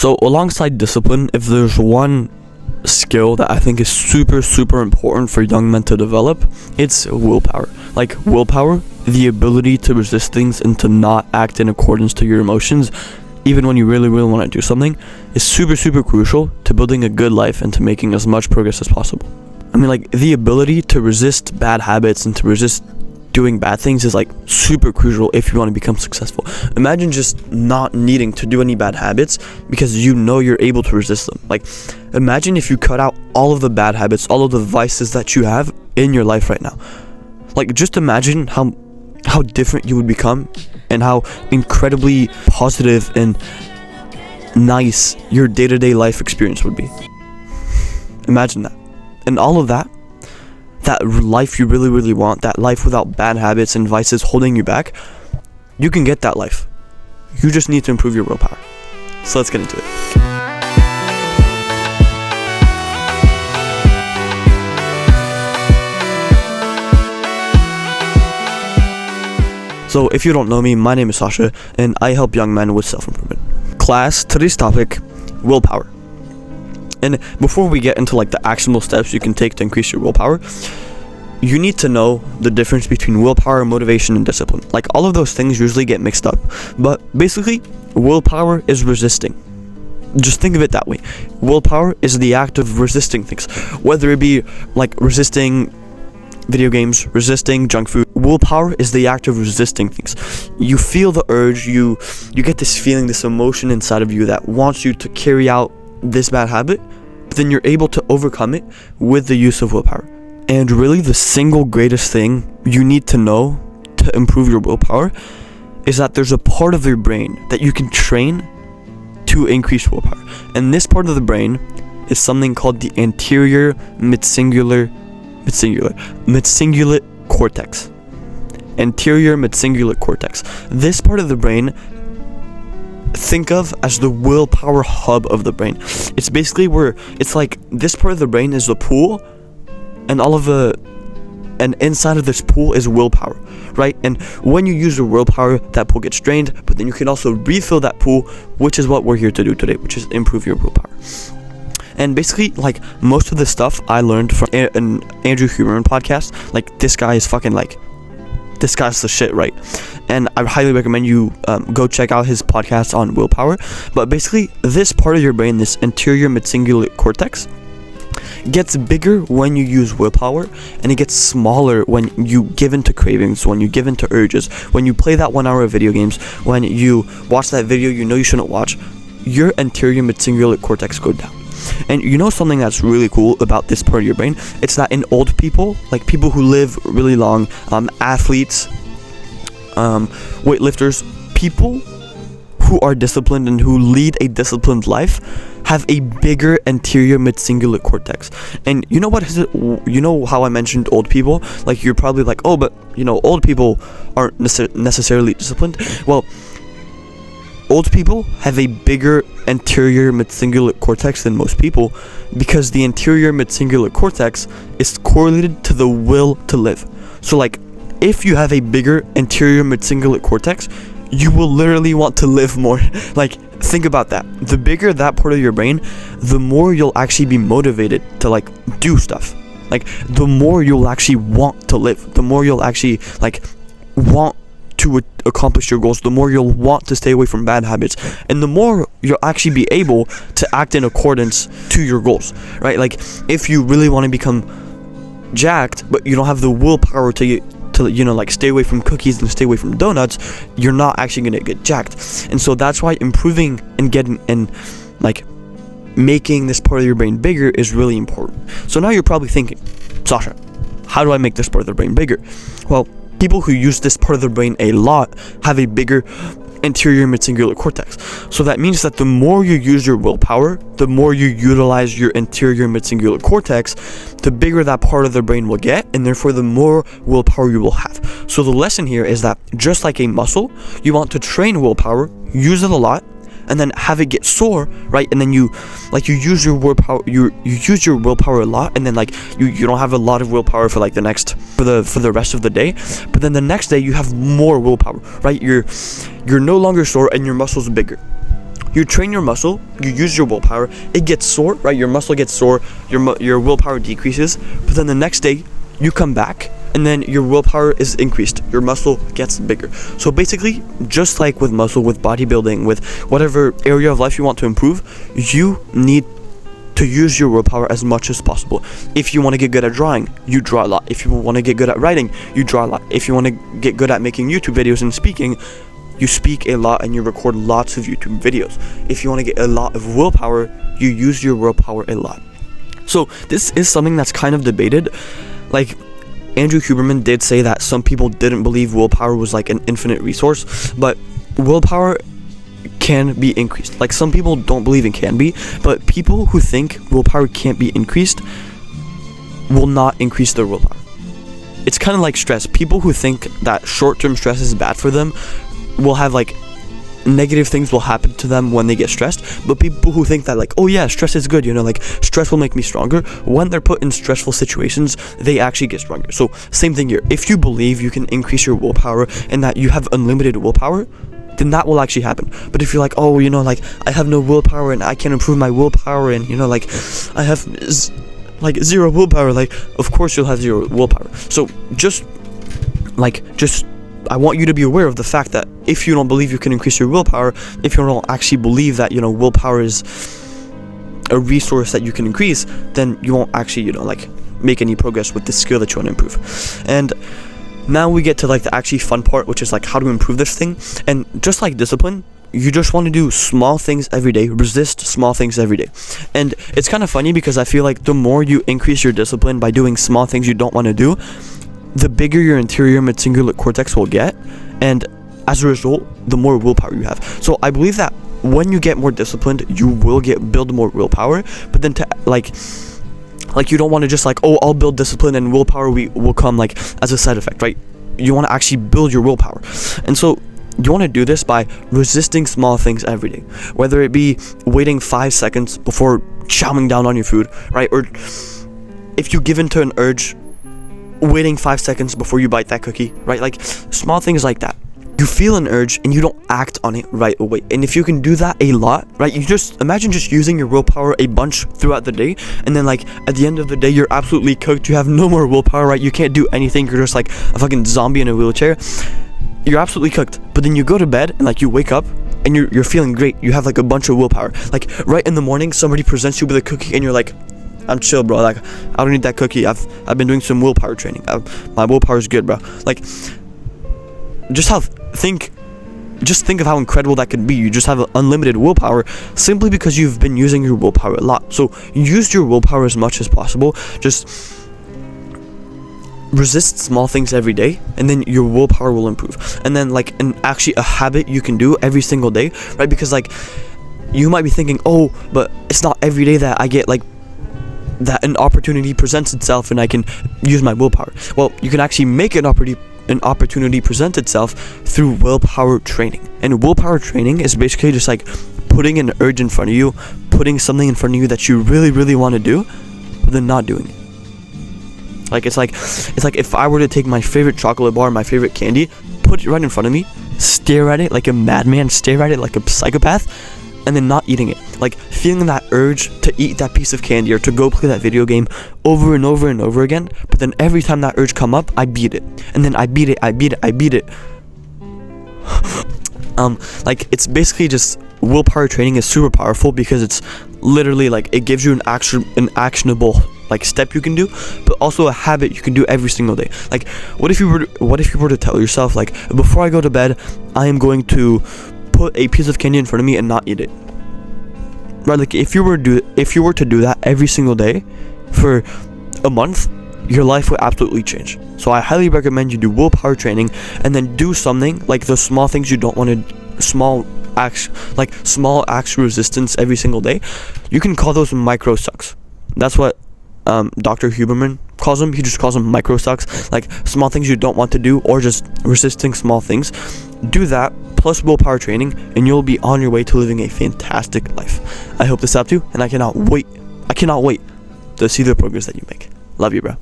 So alongside discipline, if there's one skill that I think is super important for young men to develop, it's willpower. Like willpower, the ability to resist things and to not act in accordance to your emotions, even when you really want to do something, is super crucial to building a good life and to making as much progress as possible. I mean, like, the ability to resist bad habits and to resist doing bad things is like super crucial if you want to become successful. Imagine just not needing to do any bad habits because you know you're able to resist them. Like, imagine if you cut out all of the bad habits, all of the vices that you have in your life right now. Like, just imagine how different you would become and how incredibly positive and nice your day-to-day life experience would be. Imagine that. And all of that life you really want, that life without bad habits and vices holding you back, you can get that life. You just need to improve your willpower. So let's get into it. So if you don't know me, my name is Sasha, and I help young men with self-improvement. Class, today's topic, willpower. And before we get into like the actionable steps you can take to increase your willpower, you need to know the difference between willpower, motivation, and discipline. Like, all of those things usually get mixed up, but basically willpower is resisting. Just think of it that way. Willpower is the act of resisting things, whether it be like resisting video games, resisting junk food. Willpower is the act of resisting things. You feel the urge, you get this feeling, this emotion inside of you that wants you to carry out this bad habit, but then you're able to overcome it with the use of willpower. And really, the single greatest thing you need to know to improve your willpower is that there's a part of your brain that you can train to increase willpower. And this part of the brain is something called the anterior midcingulate cortex. Anterior midcingulate cortex. This part of the brain, think of as the willpower hub of the brain. It's basically where it's like this part of the brain is the pool, and inside of this pool is willpower, right? And when you use your willpower, that pool gets drained, but then you can also refill that pool, which is what we're here to do today, which is improve your willpower. And basically, like, most of the stuff I learned from an Andrew Huberman podcast, like, this guy's the shit, right? And I highly recommend you go check out his podcast on willpower. But basically, this part of your brain, this anterior midcingulate cortex, gets bigger when you use willpower, and it gets smaller when you give into cravings, when you give into urges, when you play that 1 hour of video games, when you watch that video you know you shouldn't watch. Your anterior midcingulate cortex goes down. And you know something that's really cool about this part of your brain? It's that in old people, like people who live really long, athletes, weightlifters, people who are disciplined and who lead a disciplined life have a bigger anterior midcingulate cortex. And you know what is it? You know how I mentioned old people? Like, you're probably like, oh, but you know, old people aren't necessarily disciplined. Well, old people have a bigger anterior midcingulate cortex than most people because the anterior midcingulate cortex is correlated to the will to live. So, like, if you have a bigger anterior midcingulate cortex, you will literally want to live more. Like, think about that. The bigger that part of your brain, the more you'll actually be motivated to, like, do stuff. Like, the more you'll actually want to live, the more you'll actually, like, want to accomplish your goals, the more you'll want to stay away from bad habits, and the more you'll actually be able to act in accordance to your goals, right? Like, if you really want to become jacked, but you don't have the willpower to you know, like, stay away from cookies and stay away from donuts, you're not actually gonna get jacked. And so that's why improving and getting and like making this part of your brain bigger is really important. So now you're probably thinking, Sasha, how do I make this part of the brain bigger? Well, people who use this part of the brain a lot have a bigger anterior midcingulate cortex. So that means that the more you use your willpower, the more you utilize your anterior midcingulate cortex, the bigger that part of the brain will get, and therefore the more willpower you will have. So the lesson here is that just like a muscle, you want to train willpower, use it a lot, and then have it get sore, right? And then you use your willpower, you use your willpower a lot, and then like you don't have a lot of willpower for like the rest of the day, but then the next day you have more willpower, right? You're no longer sore and your muscles are bigger. you train your muscle, you use your willpower, it gets sore, right? Your muscle gets sore, your willpower decreases, but then the next day you come back and then your willpower is increased, your muscle gets bigger. So basically, just like with muscle, with bodybuilding, with whatever area of life you want to improve, you need to use your willpower as much as possible. If you want to get good at drawing, you draw a lot. If you want to get good at writing, you draw a lot. If you want to get good at making YouTube videos and speaking, you speak a lot and you record lots of YouTube videos. If you want to get a lot of willpower, you use your willpower a lot. So this is something that's kind of debated. Like, Andrew Huberman did say that some people didn't believe willpower was like an infinite resource, but willpower can be increased. Like, some people don't believe it can be, but people who think willpower can't be increased will not increase their willpower. It's kind of like stress. People who think that short-term stress is bad for them will have like negative things will happen to them when they get stressed. But people who think that like, oh yeah, stress is good, you know, like stress will make me stronger, when they're put in stressful situations, they actually get stronger. So same thing here. If you believe you can increase your willpower and that you have unlimited willpower, then that will actually happen. But if you're like, oh, you know, like I have no willpower and I can't improve my willpower, and you know, like I have like zero willpower, like of course you'll have zero willpower. So just I want you to be aware of the fact that if you don't believe you can increase your willpower, if you don't actually believe that, you know, willpower is a resource that you can increase, then you won't actually, you know, like make any progress with the skill that you want to improve. And now we get to like the actually fun part, which is like how to improve this thing. And just like discipline, you just want to do small things every day, resist small things every day. And it's kind of funny because I feel like the more you increase your discipline by doing small things you don't want to do, the bigger your anterior mid-cingulate cortex will get, and as a result, the more willpower you have. So I believe that when you get more disciplined, you will build more willpower. But then to like you don't want to just like, oh, I'll build discipline and willpower will come like as a side effect, right? You want to actually build your willpower. And so you want to do this by resisting small things every day, whether it be waiting 5 seconds before chowing down on your food, right? Or if you give into an urge, waiting 5 seconds before you bite that cookie, right? Like small things like that. You feel an urge and you don't act on it right away. And if you can do that a lot, right? You just imagine just using your willpower a bunch throughout the day, and then like at the end of the day you're absolutely cooked. You have no more willpower, right? You can't do anything. You're just like a fucking zombie in a wheelchair. You're absolutely cooked. But then you go to bed and like you wake up and you're feeling great. You have like a bunch of willpower. Like right in the morning somebody presents you with a cookie and you're like, I'm chill, bro. Like I don't need that cookie. I've been doing some willpower training. My willpower is good, bro. Like just think of how incredible that could be. You just have unlimited willpower simply because you've been using your willpower a lot. So use your willpower as much as possible. Just resist small things every day, and then your willpower will improve. And then like actually a habit you can do every single day, right? Because like you might be thinking, oh, but it's not every day that I get like that an opportunity presents itself and I can use my willpower. Well, you can actually make an opportunity present itself through willpower training. And willpower training is basically just like putting an urge in front of you, putting something in front of you that you really, really want to do, but then not doing it. Like it's like if I were to take my favorite chocolate bar, my favorite candy, put it right in front of me, stare at it like a madman, stare at it like a psychopath, and then not eating it. Like feeling that urge to eat that piece of candy or to go play that video game over and over and over again, but then every time that urge come up, I beat it. And then I beat it. Like it's basically just willpower training is super powerful because it's literally like it gives you an actionable like step you can do, but also a habit you can do every single day. Like what if you were to tell yourself like, before I go to bed, I am going to put a piece of candy in front of me and not eat it, right? Like if you were to do that every single day for a month, your life will absolutely change. So I highly recommend you do willpower training and then do something like the small things you don't want to, small acts resistance every single day. You can call those micro sucks. That's what Dr. Huberman calls them. He just calls them micro sucks, like small things you don't want to do or just resisting small things. Do that plus willpower training and you'll be on your way to living a fantastic life. I hope this helped you, and I cannot wait to see the progress that you make. Love you, bro.